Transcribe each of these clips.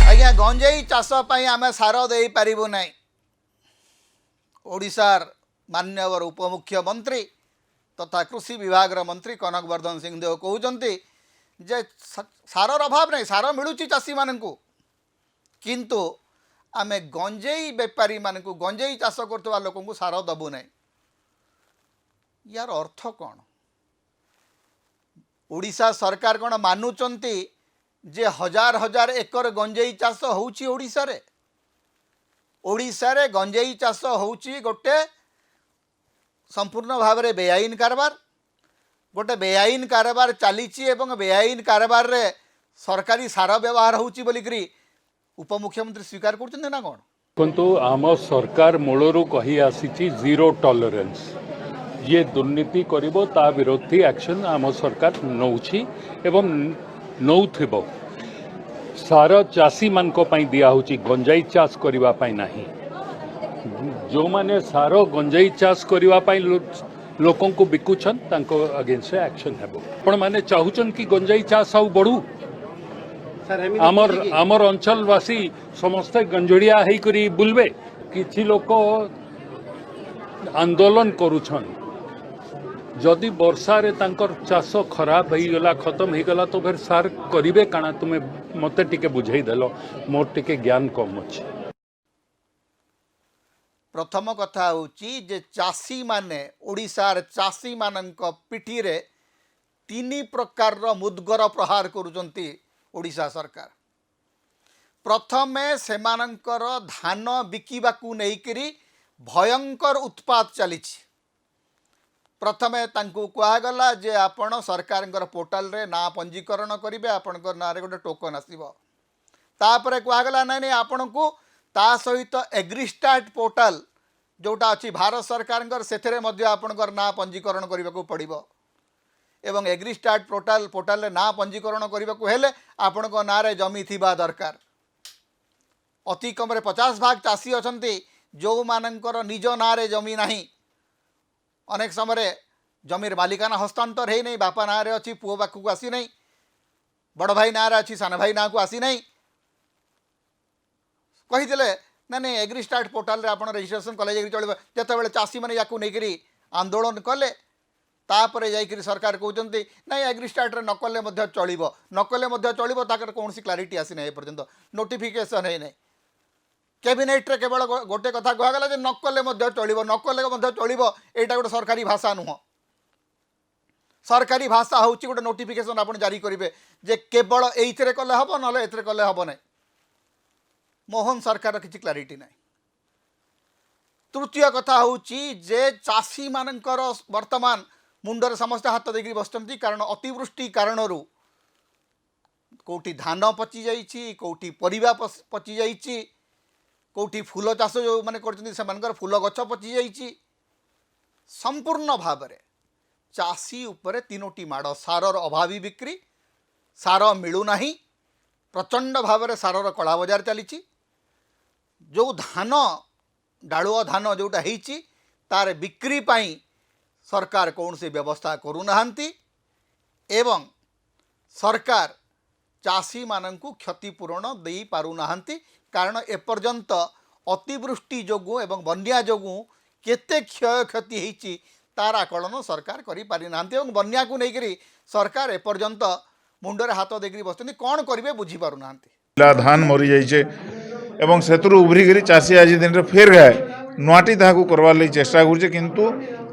आज्ञा गंजेई चाष आम सार दे पारू ना। ओडिशार माननीय उपमुख्यमंत्री तथा कृषि विभाग मंत्री कनक वर्धन सिंहदेव कहते जे सारर अभाव नहीं, सार मिलूँ चाषी मानू, किंतु आमे गंजेई बेपारी मानू गंजेई चाष करथवा लोकंकु सार दबु नहीं। यार अर्थ कौन? ओडिशा सरकार कौन मानुचंती जे हजार हजार एकर गंजेई चाष होउची ओडिशा रे? ओडिशा रे गंजेई चाष होउची गोटे संपूर्ण भाव में बेआईन कारबार, गोटे बेआईन कारबार चली एवं बेआईन कारबार रे सरकारी सार व्यवहार होउची बोलिकरी उपमुख्यमंत्री स्वीकार करछन ना कौन? किंतु आम सरकार मूलरू कही आसी जीरो टॉलरेंस, ये दुर्नीति करिबो ता विरोधी एक्शन आम सरकार नौछि एवं नौथिबो। सार चाषी मानक पई दिया होछि, गंजाई चाष करिबा पई नाही। जो माने सार गंजाई चाष करिबा पई लोकन को बिकुछन तांको अगेंस्ट एक्शन हेबो। आपण माने चाहुचन कि गंजाई चाष आउ बढ़ू। आमर अंचलवासी समस्ते गंजड़िया है करी बुलबे। किछि लोक आंदोलन करुछन, जदि वर्षा रे तांकर चाष खराब हो गला, खत्म हो गला, तो फिर सार करिवे काना? तुमे मते टिके बुझाई देलो, मोर टिके ज्ञान कम अछि। प्रथम कथा होची जे चाषी माने ओडिशार चाषी मानक पिठी रे तीन प्रकार मुद्गर प्रहार करुचंती ओडिशा सरकार। प्रथमे सेमानंकर धान बिकिबाकू नेइकरी भयंकर उत्पात चलीछि। प्रथमे तांकू कहगला जे आपण सरकारंकर पोर्टाल रे ना पंजीकरण करिवे, आपणकर ना रे गोटे टोकन आसीबो। तापरे कहगला नै नै आपणकू ता सहित एग्रीस्टार्ट पोर्टाल जोटा अच्छी भारत सरकार से आपणकर ना पंजीकरण करने को पड़ो एवं एग्रीस्टार्ट पोर्टाल ना पंजीकरण करने को हेले आपण ना रे जमी थिबा दरकार। अति कम 50% चाषी अच्छा जो मानकर निज ना रे जमी नहीं, अनेक समय जमीर मालिकाना हस्तांतर है नहीं, बापा ना रे अच्छी पुओ पाखक आसी नहीं, बड़ भाई ना रे अच्छी सान भाई ना को आसी नहीं, कही ना नहीं एग्रीस्टार्ट पोर्टाल रे आपण रजिस्ट्रेशन कले चलो। जिते चाषी मैंने या नहीं आंदोलन कले तापर जाकि सरकार कहते ना एग्रीस्टार्ट रे नकले चलो, नकले चलो, ताकर कौन सी क्लारिटी आसी ना एपर्यंत, नोटिफिकेशन है नहीं। कैबिनेट रे केवल गोटे कथा कहगला जे नकले चलो, नकले चलो, यहाँ गोटे सरकारी भाषा नुह। सरकारी भाषा हूँ गोटे नोटिफिकेशन आप जारी करेंगे जे केवल ये कले हम ना ए कले हम ना। मोहन सरकार किसी क्लारिटी ना। तृतीय कथा हूँ जे चाषी मानकर वर्तमान मुंडर समस्त हाथ देकर बसती, कारण अतिवृष्टि कारण कौटी धान पचि जाइछि, कौटी परिबा पचि जाइछि, कौटी फूल चाष जो मैंने कर फूल गछ पचि जाइछि। संपूर्ण भाव में चाषी उपरे तीनोटी माड़, सारर अभावी बिक्री, सार मिलूना, प्रचंड भाव में सारर कला बजार चली। जो धान डालुआ धान जोटा होती तार बिक्री पाई सरकार कौन से व्यवस्था करूनाहांती एवं सरकार चाषी मानंकु क्षतिपूरण दे पारुनाहांती। कारण एपर्यंत अतिवृष्टि जोगु एवं बन्या जोगु केते क्षय क्षति होती तार आकलन सरकार करि पारि नाहांती एवं बन्या को लेकरी सरकार एपर्यंत मुंडरे हाथ देकरी बसती, कौन करिवे बुझी पारुनाहांती। धान मरी जाइए एवं सेतुर उभरिकी चाषी आज दिन में फेर गाए नुआटी ताकू करवार लगी चेष्टा करुचे, किंतु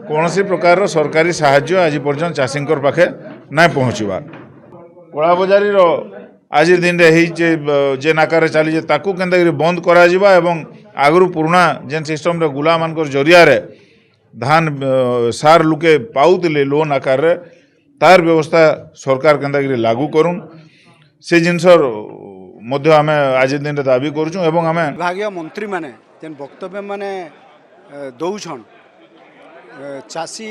कौन सी प्रकार सरकारी साहाय्य आज पर्यंत चाषी पाखे ना पहुँचवार। कला बजारी आज दिन में जे नाकार चली ताकू केनता बंद करा जिबा एवं आगरू पुराना जेन सिस्टम रे गुला मान जरिया रे धान सार लुके पाउतिले लोन आकार रे तार व्यवस्था सरकार केनता लागू करूँ से जिनस मध्य आम आज दिन दाबी करूँ। एवं आम विभागीय मंत्री माने जेन वक्तव्य माने दौछन चाषी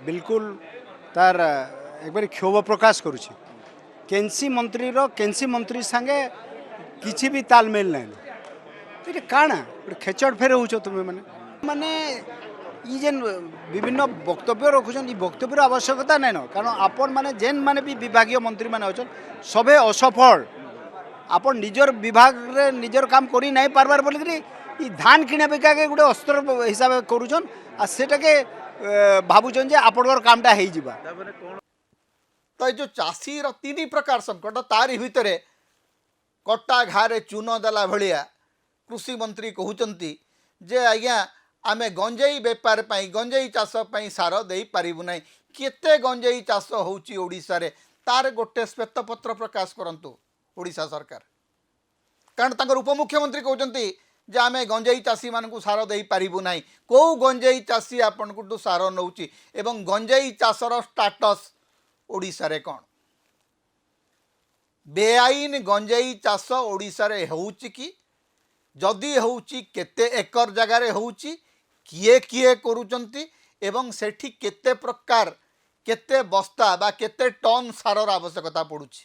बिल्कुल तार एक बार क्षोभ प्रकाश करुछि। केंसी मंत्री संगे किसी भी तालमेल ना। ये काଣା खेचड़ फेर हो तुम्हें माने ଇ ଯେନ୍ ବିଭିନ୍ନ ବକ୍ତବ୍ୟ ରଖୁଛନ୍ ଇ ବକ୍ତବ୍ୟର ଆବଶ୍ୟକତା ନାଇଁନ କାରଣ ଆପଣ ମାନେ ଯେନ୍ ମାନେ ବି ବିଭାଗୀୟ ମନ୍ତ୍ରୀ ମାନେ ଅଛନ୍ ସବେ ଅସଫଳ ଆପଣ ନିଜର ବିଭାଗରେ ନିଜର କାମ କରି ନାଇଁ ପାରବାର ବୋଲିକିରି ଇ ଧାନ କିଣା ବିକାକେ ଗୋଟେ ଅସ୍ତ୍ର ହିସାବେ କରୁଛନ୍ আর সেটাকে ভাবুছন যে আপনার কামটা হয়ে যা ତ ଏ ଯେଉଁ ଚାଷୀର ତିନି ପ୍ରକାର ସଙ୍କଟ ତାରି ଭିତରେ କଟା ଘାରେ ଚୂନ ଦେଲା ଭଳିଆ କୃଷିମନ୍ତ୍ରୀ କହୁଛନ୍ତି ଯେ ଆଜ୍ଞା ଆମେ ଗଞ୍ଜେଇ ବେପାର ପାଇଁ ଗଞ୍ଜେଇ ଚାଷ ପାଇଁ ସାର ଦେଇପାରିବୁ ନାହିଁ। କେତେ ଗଞ୍ଜେଇ ଚାଷ ହେଉଛି ଓଡ଼ିଶାରେ ତାର ଗୋଟେ ଶ୍ୱେତପତ୍ର ପ୍ରକାଶ କରନ୍ତୁ ଓଡ଼ିଶା ସରକାର। କାରଣ ତାଙ୍କର ଉପମୁଖ୍ୟମନ୍ତ୍ରୀ କହୁଛନ୍ତି ଯେ ଆମେ ଗଞ୍ଜେଇ ଚାଷୀମାନଙ୍କୁ ସାର ଦେଇପାରିବୁ ନାହିଁ। କେଉଁ ଗଞ୍ଜେଇ ଚାଷୀ ଆପଣଙ୍କଠୁ ସାର ନେଉଛି ଏବଂ ଗଞ୍ଜେଇ ଚାଷର ଷ୍ଟାଟସ୍ ଓଡ଼ିଶାରେ କ'ଣ? ବେଆଇନ ଗଞ୍ଜେଇ ଚାଷ ଓଡ଼ିଶାରେ ହେଉଛି କି? ଯଦି ହେଉଛି କେତେ ଏକର ଜାଗାରେ ହେଉଛି, କିଏ କିଏ କରୁଛନ୍ତି ଏବଂ ସେଠି କେତେ ପ୍ରକାର କେତେ ବସ୍ତା ବା କେତେ ଟନ୍ ସାରର ଆବଶ୍ୟକତା ପଡ଼ୁଛି?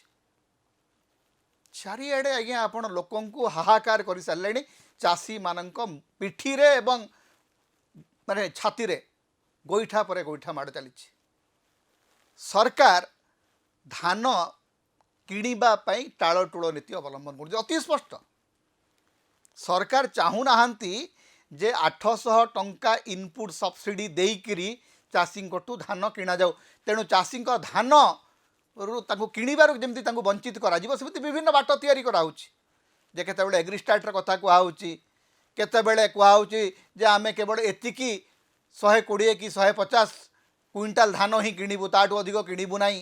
ଚାରିଆଡ଼େ ଆଜ୍ଞା ଆପଣ ଲୋକଙ୍କୁ ହାହାକାର କରିସାରିଲେଣି। ଚାଷୀମାନଙ୍କ ପିଠିରେ ଏବଂ ମାନେ ଛାତିରେ ଗୋଇଠା ପରେ ଗୋଇଠା ମାଡ଼ ଚାଲିଛି। ସରକାର ଧାନ କିଣିବା ପାଇଁ ଟାଳଟୁଳ ନୀତି ଅବଲମ୍ବନ କରୁଛି। ଅତି ସ୍ପଷ୍ଟ ସରକାର ଚାହୁଁନାହାନ୍ତି ଯେ 800 ଟଙ୍କା ଇନପୁଟ୍ ସବସିଡ଼ି ଦେଇକରି ଚାଷୀଙ୍କଠୁ ଧାନ କିଣାଯାଉ। ତେଣୁ ଚାଷୀଙ୍କ ଧାନରୁ ତାଙ୍କୁ କିଣିବାରୁ ଯେମିତି ତାଙ୍କୁ ବଞ୍ଚିତ କରାଯିବ ସେମିତି ବିଭିନ୍ନ ବାଟ ତିଆରି କରାହେଉଛି। ଯେ କେତେବେଳେ ଏଗ୍ରିଷ୍ଟାର୍ଟର କଥା କୁହାହେଉଛି, କେତେବେଳେ କୁହାହେଉଛି ଯେ ଆମେ କେବଳ ଏତିକି 120 କି 150 କୁଇଣ୍ଟାଲ ଧାନ ହିଁ କିଣିବୁ, ତାଠୁ ଅଧିକ କିଣିବୁ ନାହିଁ।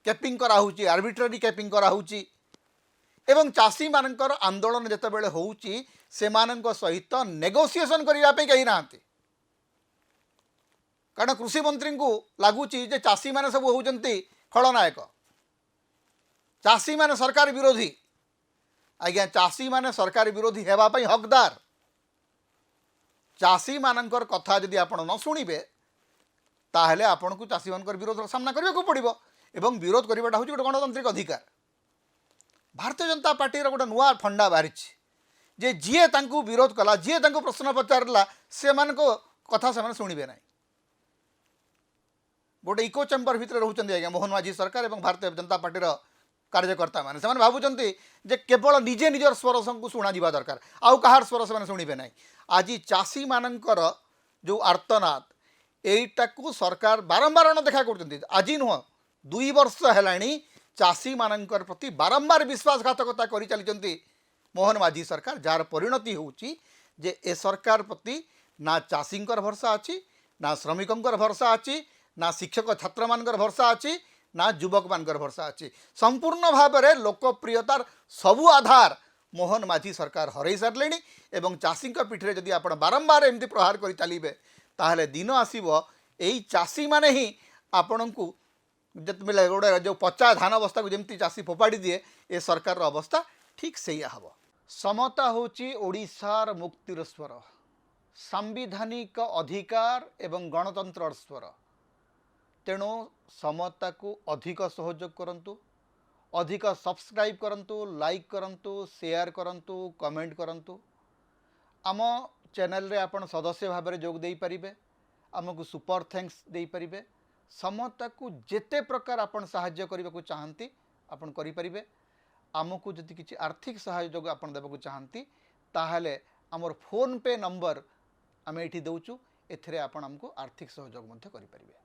କ୍ୟାପିଂ କରାହେଉଛି, ଆର୍ବିଟ୍ରାରୀ କ୍ୟାପିଂ କରାହେଉଛି। ଏବଂ ଚାଷୀମାନଙ୍କର ଆନ୍ଦୋଳନ ଯେତେବେଳେ ହେଉଛି ସେମାନଙ୍କ ସହିତ ନେଗୋସିଏସନ୍ କରିବା ପାଇଁ କେହି ନାହାନ୍ତି। କାରଣ କୃଷିମନ୍ତ୍ରୀଙ୍କୁ ଲାଗୁଛି ଯେ ଚାଷୀମାନେ ସବୁ ହେଉଛନ୍ତି ଖଳନାୟକ, ଚାଷୀମାନେ ସରକାର ବିରୋଧୀ। ଆଜ୍ଞା ଚାଷୀମାନେ ସରକାର ବିରୋଧୀ ହେବା ପାଇଁ ହକଦାର। ଚାଷୀମାନଙ୍କର କଥା ଯଦି ଆପଣ ନ ଶୁଣିବେ ତାହେଲେ ଆପଣଙ୍କୁ ଚାଷୀମାନଙ୍କର ବିରୋଧର ସାମ୍ନା କରିବାକୁ ପଡ଼ିବ ଏବଂ ବିରୋଧ କରିବାଟା ହେଉଛି ଗୋଟେ ଗଣତାନ୍ତ୍ରିକ ଅଧିକାର। ଭାରତୀୟ ଜନତା ପାର୍ଟିର ଗୋଟେ ନୂଆ ଫଣ୍ଡା ବାହାରିଛି ଯେ ଯିଏ ତାଙ୍କୁ ବିରୋଧ କଲା, ଯିଏ ତାଙ୍କୁ ପ୍ରଶ୍ନ ପଚାରିଲା ସେମାନଙ୍କ କଥା ସେମାନେ ଶୁଣିବେ ନାହିଁ। ଗୋଟେ ଇକୋ ଚେମ୍ବର ଭିତରେ ରହୁଛନ୍ତି ଆଜ୍ଞା ମୋହନ ମାଝୀ ସରକାର ଏବଂ ଭାରତୀୟ ଜନତା ପାର୍ଟିର କାର୍ଯ୍ୟକର୍ତ୍ତାମାନେ। ସେମାନେ ଭାବୁଛନ୍ତି ଯେ କେବଳ ନିଜେ ନିଜର ସ୍ୱରକୁ ଶୁଣାଯିବା ଦରକାର, ଆଉ କାହାର ସ୍ୱର ସେମାନେ ଶୁଣିବେ ନାହିଁ। ଆଜି ଚାଷୀମାନଙ୍କର ଯେଉଁ ଆର୍ତ୍ତନାଦ এইটাକୁ ସରକାର ବାରମ୍ବାର ଅଣଦେଖା କରୁଛନ୍ତି। ଆଜି ନୁହଁ 2 ବର୍ଷ ହେଲାଣି ଚାଷୀମାନଙ୍କର ପ୍ରତି ବାରମ୍ବାର ବିଶ୍ୱାସଘାତକତା କରିଚାଲିଛନ୍ତି ମୋହନ ମାଝୀ ସରକାର, ଯାହାର ପରିଣତି ହେଉଛି ଯେ ଏ ସରକାର ପ୍ରତି ନା ଚାଷୀଙ୍କର ଭରସା ଅଛି, ନା ଶ୍ରମିକଙ୍କର ଭରସା ଅଛି, ନା ଶିକ୍ଷକ ଛାତ୍ରମାନଙ୍କର ଭରସା ଅଛି, ନା ଯୁବକମାନଙ୍କର ଭରସା ଅଛି। ସମ୍ପୂର୍ଣ୍ଣ ଭାବରେ ଲୋକପ୍ରିୟତାର ସବୁ ଆଧାର ମୋହନ ମାଝୀ ସରକାର ହରାଇ ସାରିଲେଣି ଏବଂ ଚାଷୀଙ୍କ ପିଠିରେ ଯଦି ଆପଣ ବାରମ୍ବାର ଏମିତି ପ୍ରହାର କରି ଚାଲିବେ ତାହେଲେ ଦିନ ଆସିବ ଏଇ ଚାଷୀମାନେ ହିଁ ଆପଣଙ୍କୁ ଯେତେବେଳେ ଗୋଟେ ଯେଉଁ ପଚା ଧାନ ବସ୍ତାକୁ ଯେମିତି ଚାଷୀ ଫୋପାଡ଼ି ଦିଏ ଏ ସରକାରର ଅବସ୍ଥା ଠିକ୍ ସେଇଆ ହେବ। ସମତା ହେଉଛି ଓଡ଼ିଶାର ମୁକ୍ତିର ସ୍ୱର, ସାମ୍ବିଧାନିକ ଅଧିକାର ଏବଂ ଗଣତନ୍ତ୍ରର ସ୍ୱର। ତେଣୁ ସମତାକୁ ଅଧିକ ସହଯୋଗ କରନ୍ତୁ, ଅଧିକ ସବସ୍କ୍ରାଇବ୍ କରନ୍ତୁ, ଲାଇକ୍ କରନ୍ତୁ, ସେୟାର କରନ୍ତୁ, କମେଣ୍ଟ କରନ୍ତୁ। ଆମ ଚ୍ୟାନେଲରେ ଆପଣ ସଦସ୍ୟ ଭାବରେ ଯୋଗ ଦେଇପାରିବେ, ଆମକୁ ସୁପର ଥ୍ୟାଙ୍କ୍ସ ଦେଇପାରିବେ। ସମତାକୁ ଯେତେ ପ୍ରକାର ଆପଣ ସାହାଯ୍ୟ କରିବାକୁ ଚାହାନ୍ତି ଆପଣ କରିପାରିବେ। ଆମକୁ ଯଦି କିଛି ଆର୍ଥିକ ସହଯୋଗ ଆପଣ ଦେବାକୁ ଚାହାନ୍ତି ତାହେଲେ ଆମର ଫୋନ୍ ପେ ନମ୍ବର ଆମେ ଏଠି ଦେଉଛୁ, ଏଥିରେ ଆପଣ ଆମକୁ ଆର୍ଥିକ ସହଯୋଗ ମଧ୍ୟ କରିପାରିବେ।